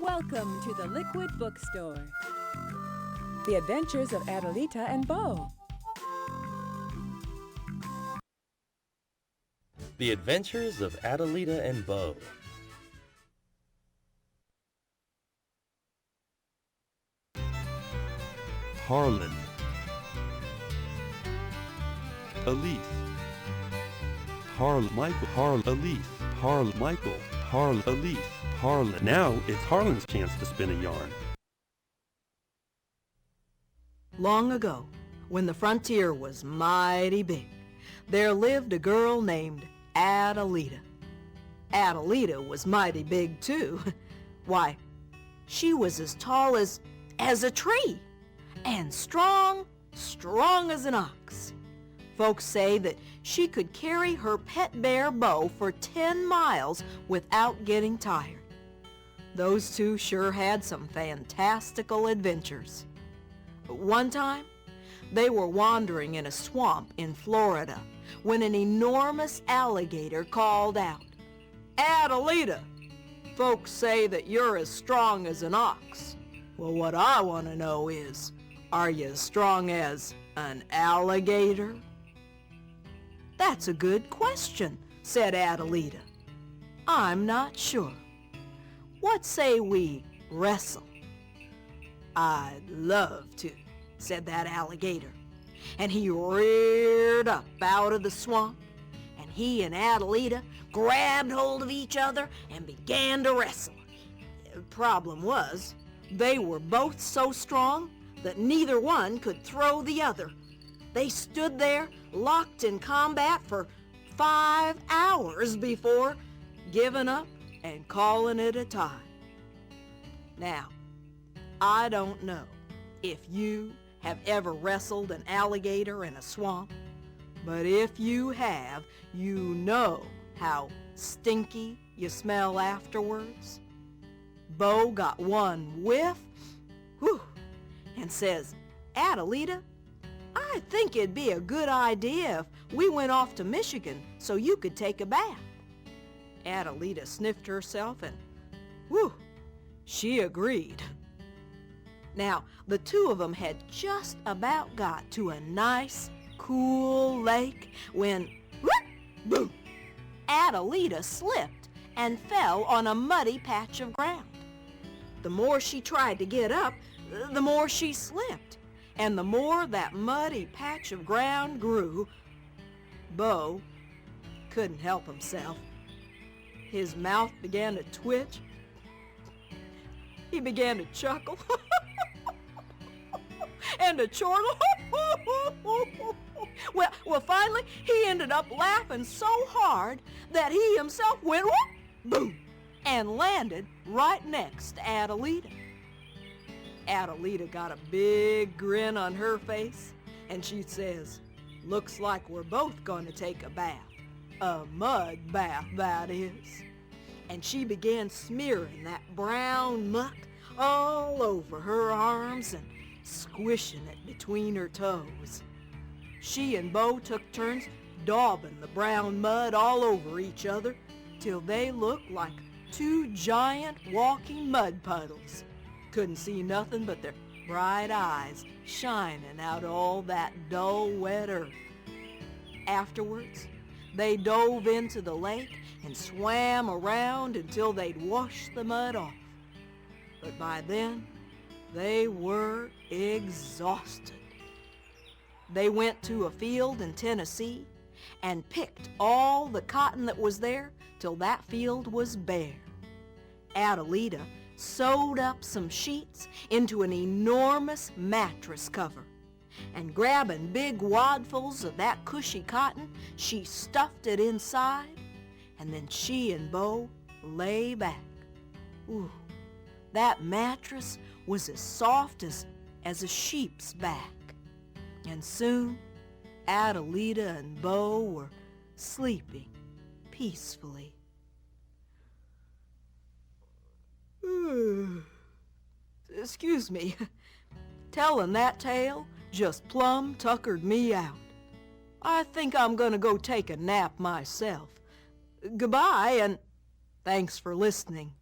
Welcome to the Liquid Bookstore. The Adventures of Adelita and Bo. The Adventures of Adelita and Bo. Harlan, Elise, Harlan, Michael, Harlan, Elise, Harlan, Michael, Harlan, Elise, Harlan. Now it's Harlan's chance to spin a yarn. Long ago, when the frontier was mighty big, there lived a girl named Adelita. Adelita was mighty big too. Why, she was as tall as a tree, and strong as an ox. Folks say that she could carry her pet bear Bo for 10 miles without getting tired. Those two sure had some fantastical adventures. One time, they were wandering in a swamp in Florida when an enormous alligator called out, "Adelita, folks say that you're as strong as an ox. Well, what I want to know is, are you as strong as an alligator?" "That's a good question," said Adelita. "I'm not sure. What say we wrestle?" "I'd love to," said that alligator. And he reared up out of the swamp, and he and Adelita grabbed hold of each other and began to wrestle. The problem was, they were both so strong that neither one could throw the other. They stood there locked in combat for 5 hours before giving up and calling it a tie. Now, I don't know if you have ever wrestled an alligator in a swamp, but if you have, you know how stinky you smell afterwards. Bo got one whiff, and says, "Adelita, I think it'd be a good idea if we went off to Michigan so you could take a bath." Adelita sniffed herself and, she agreed. Now, the two of them had just about got to a nice, cool lake when, boom, Adelita slipped and fell on a muddy patch of ground. The more she tried to get up, the more she slipped. And the more that muddy patch of ground grew, Bo couldn't help himself. His mouth began to twitch. He began to chuckle and to chortle. Well, finally, he ended up laughing so hard that he himself went boom and landed right next to Adelita. Adelita got a big grin on her face, and she says, "Looks like we're both going to take a bath. A mud bath, that is." And she began smearing that brown muck all over her arms and squishing it between her toes. She and Bo took turns daubing the brown mud all over each other till they looked like two giant walking mud puddles. Couldn't see nothing but their bright eyes shining out of all that dull, wet earth. Afterwards, they dove into the lake and swam around until they'd washed the mud off. But by then, they were exhausted. They went to a field in Tennessee and picked all the cotton that was there till that field was bare. Adelita sewed up some sheets into an enormous mattress cover, and grabbing big wadfuls of that cushy cotton, she stuffed it inside, and then she and Bo lay back. That mattress was as soft as a sheep's back, and soon Adelita and Bo were sleeping peacefully. Excuse me, telling that tale just plumb tuckered me out. I think I'm gonna go take a nap myself. Goodbye, and thanks for listening.